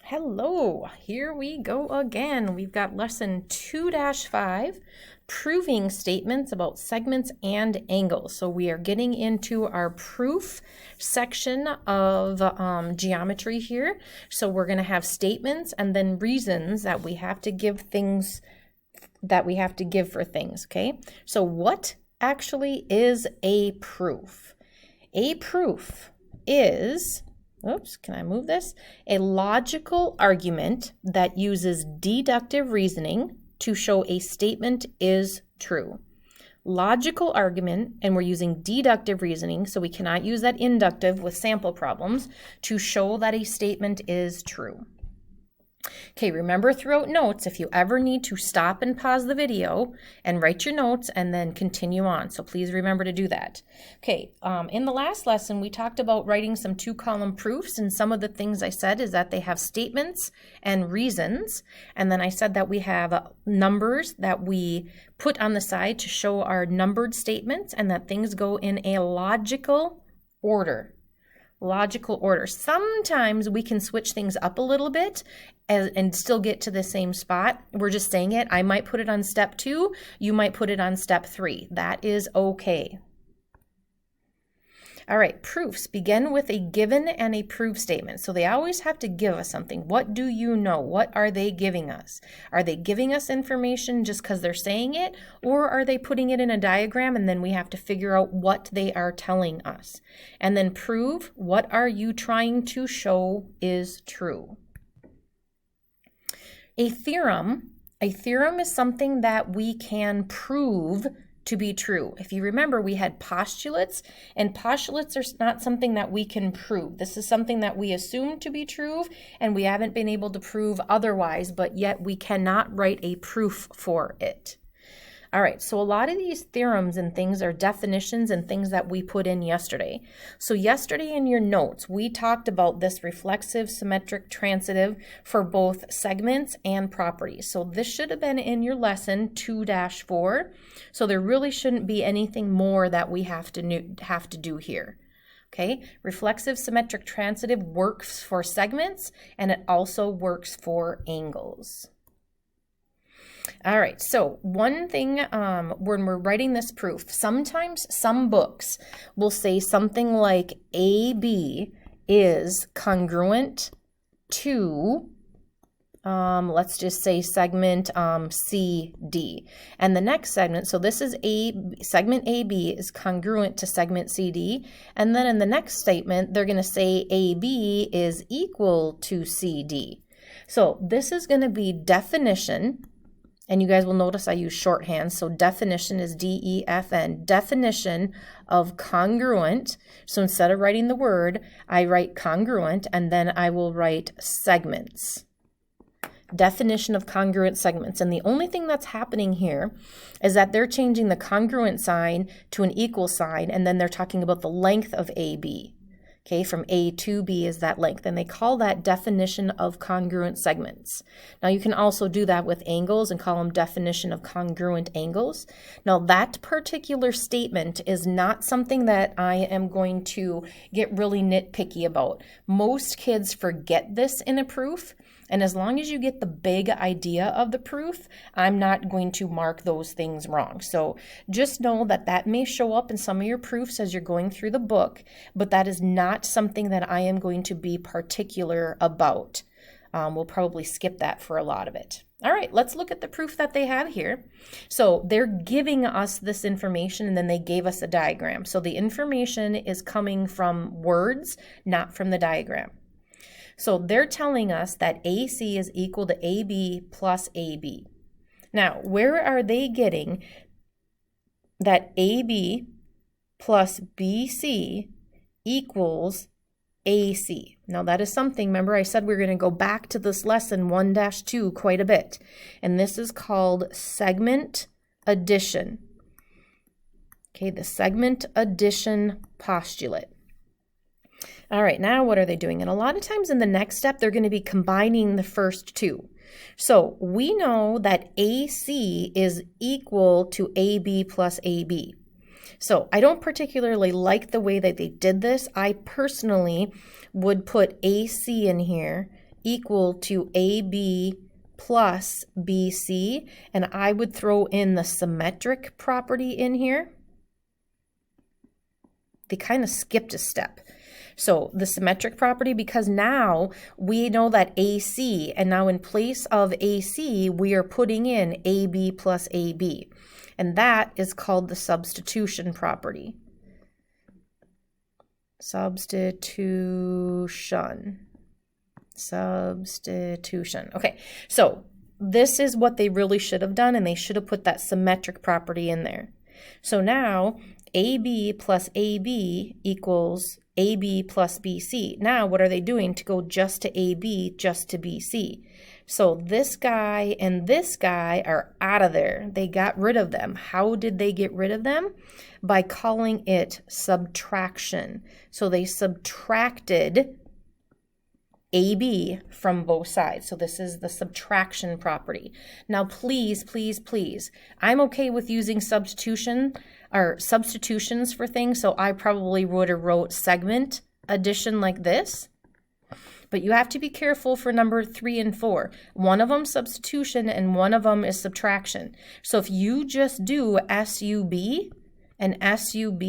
Hello, here we go again. We've got lesson 2-5, proving statements about segments and angles. So we are getting into our proof section of geometry here. So we're going to have statements and then reasons that we have to give for things, okay? So what actually is a proof? A proof is... Oops, can I move this? A logical argument that uses deductive reasoning to show a statement is true. Logical argument, and we're using deductive reasoning, so we cannot use that inductive with sample problems to show that a statement is true. Okay, remember throughout notes, if you ever need to stop and pause the video and write your notes and then continue on. So please remember to do that. Okay, in the last lesson, we talked about writing some two-column proofs, and some of the things I said is that they have statements and reasons. And then I said that we have numbers that we put on the side to show our numbered statements and that things go in a logical order. Logical order. Sometimes we can switch things up a little bit and still get to the same spot. We're just saying it. I might put it on step 2. You might put it on step 3. That is okay. All right, proofs begin with a given and a proof statement. So they always have to give us something. What do you know? What are they giving us? Are they giving us information just because they're saying it? Or are they putting it in a diagram and then we have to figure out what they are telling us? And then prove, what are you trying to show is true? A theorem is something that we can prove to be true. If you remember, we had postulates, and postulates are not something that we can prove. This is something that we assume to be true, and we haven't been able to prove otherwise, but yet we cannot write a proof for it. All right, so a lot of these theorems and things are definitions and things that we put in yesterday. So yesterday in your notes, we talked about this reflexive, symmetric, transitive for both segments and properties. So this should have been in your lesson 2-4. So there really shouldn't be anything more that we have to do here. Okay, reflexive, symmetric, transitive works for segments, and it also works for angles. All right, so one thing when we're writing this proof, sometimes some books will say something like AB is congruent to, let's just say segment CD. And the next segment, so this is segment AB is congruent to segment CD. And then in the next statement, they're going to say AB is equal to CD. So this is going to be definition. And you guys will notice I use shorthand, so definition is DEFN, definition of congruent. So instead of writing the word, I write congruent, and then I will write segments. Definition of congruent segments. And the only thing that's happening here is that they're changing the congruent sign to an equal sign, and then they're talking about the length of AB. Okay, from A to B is that length, and they call that definition of congruent segments. Now you can also do that with angles and call them definition of congruent angles. Now that particular statement is not something that I am going to get really nitpicky about. Most kids forget this in a proof, and as long as you get the big idea of the proof, I'm not going to mark those things wrong. So just know that that may show up in some of your proofs as you're going through the book, but that is not something that I am going to be particular about. We'll probably skip that for a lot of it. All right, let's look at the proof that they have here. So they're giving us this information, and then they gave us a diagram. So the information is coming from words, not from the diagram. So they're telling us that AC is equal to AB plus AB. Now, where are they getting that AB plus BC equals AC? Now, that is something, remember I said we're going to go back to this lesson 1-2 quite a bit. And this is called segment addition. Okay, the segment addition postulate. All right, now what are they doing? And a lot of times in the next step, they're going to be combining the first two. So we know that AC is equal to AB plus AB. So I don't particularly like the way that they did this. I personally would put AC in here equal to AB plus BC, and I would throw in the symmetric property in here. They kind of skipped a step. So the symmetric property, because now we know that AC, and now in place of AC, we are putting in AB plus AB. And that is called the substitution property. Substitution. Okay, so this is what they really should have done, and they should have put that symmetric property in there. So now AB plus AB equals AB plus BC. Now what are they doing to go just to AB, just to BC? So this guy and this guy are out of there. They got rid of them. How did they get rid of them? By calling it subtraction. So they subtracted AB from both sides. So this is the subtraction property. Now please, please, please, I'm okay with using substitution or substitutions for things, so I probably would have wrote segment addition like this. But you have to be careful for number 3 and 4. One of them substitution and one of them is subtraction. So if you just do SUB and SUB,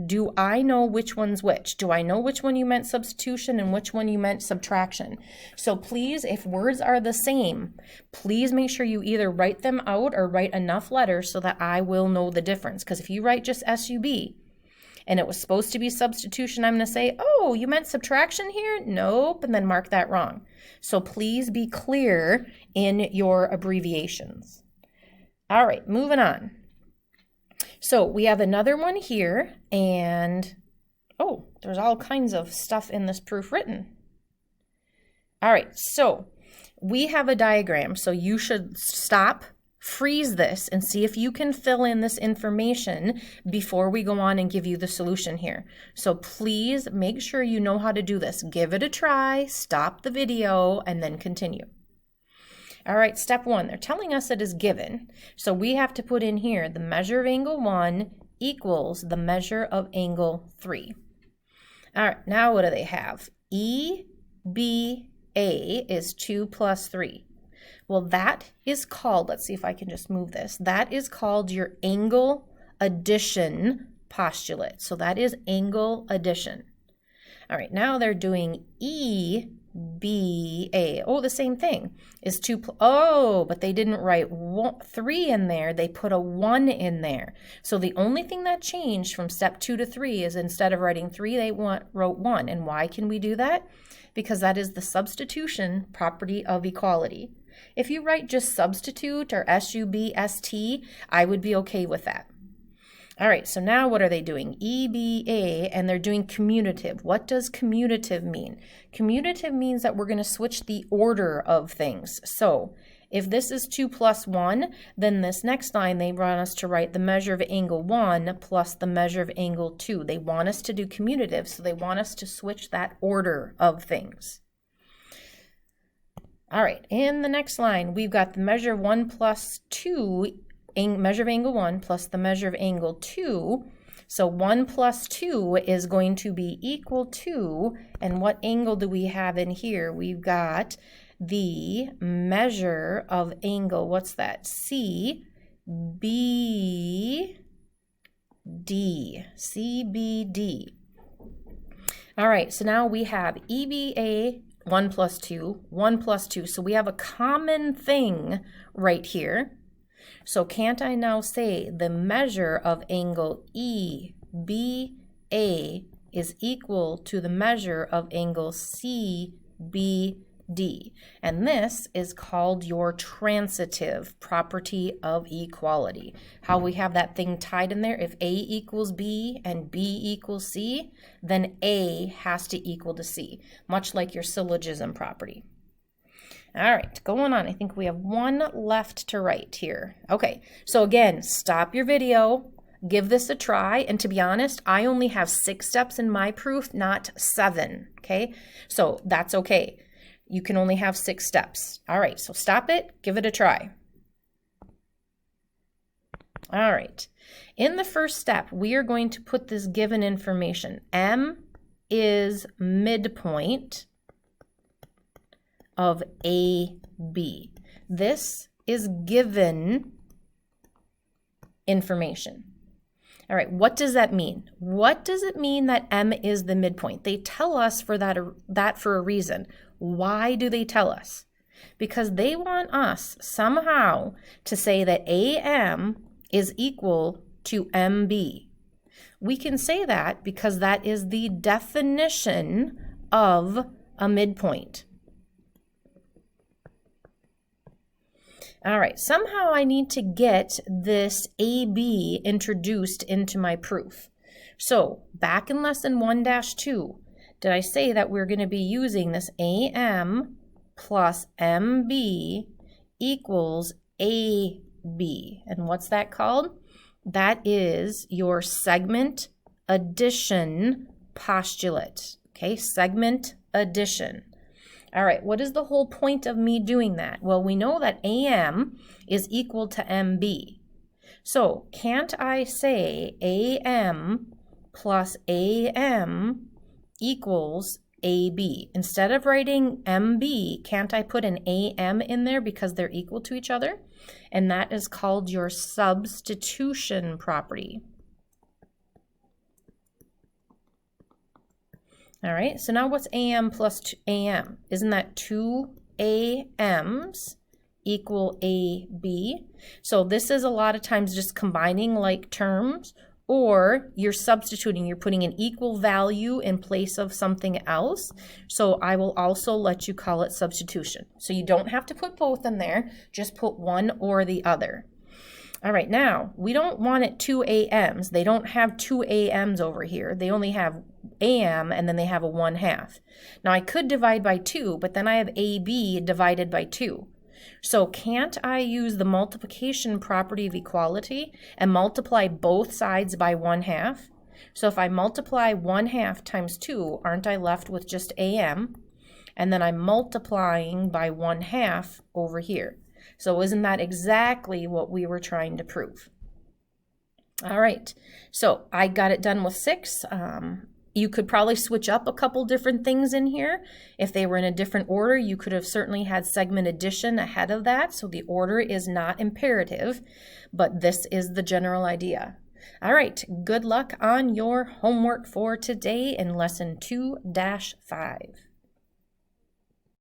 do I know which one's which? Do I know which one you meant substitution and which one you meant subtraction? So please, if words are the same, please make sure you either write them out or write enough letters so that I will know the difference. Because if you write just SUB and it was supposed to be substitution, I'm going to say, oh, you meant subtraction here? Nope, and then mark that wrong. So please be clear in your abbreviations. All right, moving on. So we have another one here, and oh, there's all kinds of stuff in this proof written. All right, so we have a diagram, so you should stop, freeze this, and see if you can fill in this information before we go on and give you the solution here. So please make sure you know how to do this. Give it a try, stop the video, and then continue. All right, step 1, they're telling us it is given. So we have to put in here the measure of angle 1 equals the measure of angle 3. All right, now what do they have? EBA is 2 plus 3. Well, that is called, let's see if I can just move this. That is called your angle addition postulate. So that is angle addition. All right, now they're doing EBA. Oh, the same thing is 2. Oh, but they didn't write 3 in there. They put a 1 in there. So the only thing that changed from step 2 to 3 is instead of writing 3, they wrote 1. And why can we do that? Because that is the substitution property of equality. If you write just substitute or SUB, I would be okay with that. All right, so now what are they doing? EBA, and they're doing commutative. What does commutative mean? Commutative means that we're going to switch the order of things. So if this is 2 plus 1, then this next line, they want us to write the measure of angle 1 plus the measure of angle 2. They want us to do commutative, so they want us to switch that order of things. All right, in the next line, we've got the measure of 1 plus 2, measure of angle 1 plus the measure of angle 2. So 1 plus 2 is going to be equal to, and what angle do we have in here? We've got the measure of angle, what's that? CBD. CBD. All right, so now we have EBA 1 plus 2, 1 plus 2. So we have a common thing right here. So can't I now say the measure of angle EBA is equal to the measure of angle CBD? And this is called your transitive property of equality. How we have that thing tied in there, if A equals B and B equals C, then A has to equal to C, much like your syllogism property. All right, going on. I think we have one left to write here. Okay, so again, stop your video, give this a try, and to be honest, I only have 6 steps in my proof, not 7, okay? So that's okay. You can only have 6 steps. All right, so stop it, give it a try. All right, in the first step, we are going to put this given information. M is midpoint of AB. This is given information. All right, what does that mean? What does it mean that M is the midpoint? They tell us for that for a reason. Why do they tell us? Because they want us somehow to say that AM is equal to MB. We can say that because that is the definition of a midpoint. All right, somehow I need to get this AB introduced into my proof. So back in lesson 1-2, did I say that we're going to be using this AM plus MB equals AB? And what's that called? That is your segment addition postulate. Okay, segment addition. All right, what is the whole point of me doing that? Well, we know that AM is equal to MB. So can't I say AM plus AM equals AB? Instead of writing MB, can't I put an AM in there because they're equal to each other? And that is called your substitution property. All right, so now what's AM plus AM? Isn't that 2 AMs equal AB? So this is a lot of times just combining like terms, or you're substituting, you're putting an equal value in place of something else. So I will also let you call it substitution. So you don't have to put both in there, just put one or the other. All right, now we don't want it 2 AMs. They don't have 2 AMs over here. They only have AM and then they have a 1/2. Now I could divide by 2, but then I have AB divided by 2. So can't I use the multiplication property of equality and multiply both sides by 1/2? So if I multiply 1/2 times 2, aren't I left with just AM? And then I'm multiplying by 1/2 over here. So isn't that exactly what we were trying to prove? All right, so I got it done with 6. You could probably switch up a couple different things in here. If they were in a different order, you could have certainly had segment addition ahead of that. So the order is not imperative, but this is the general idea. All right, good luck on your homework for today in lesson 2-5.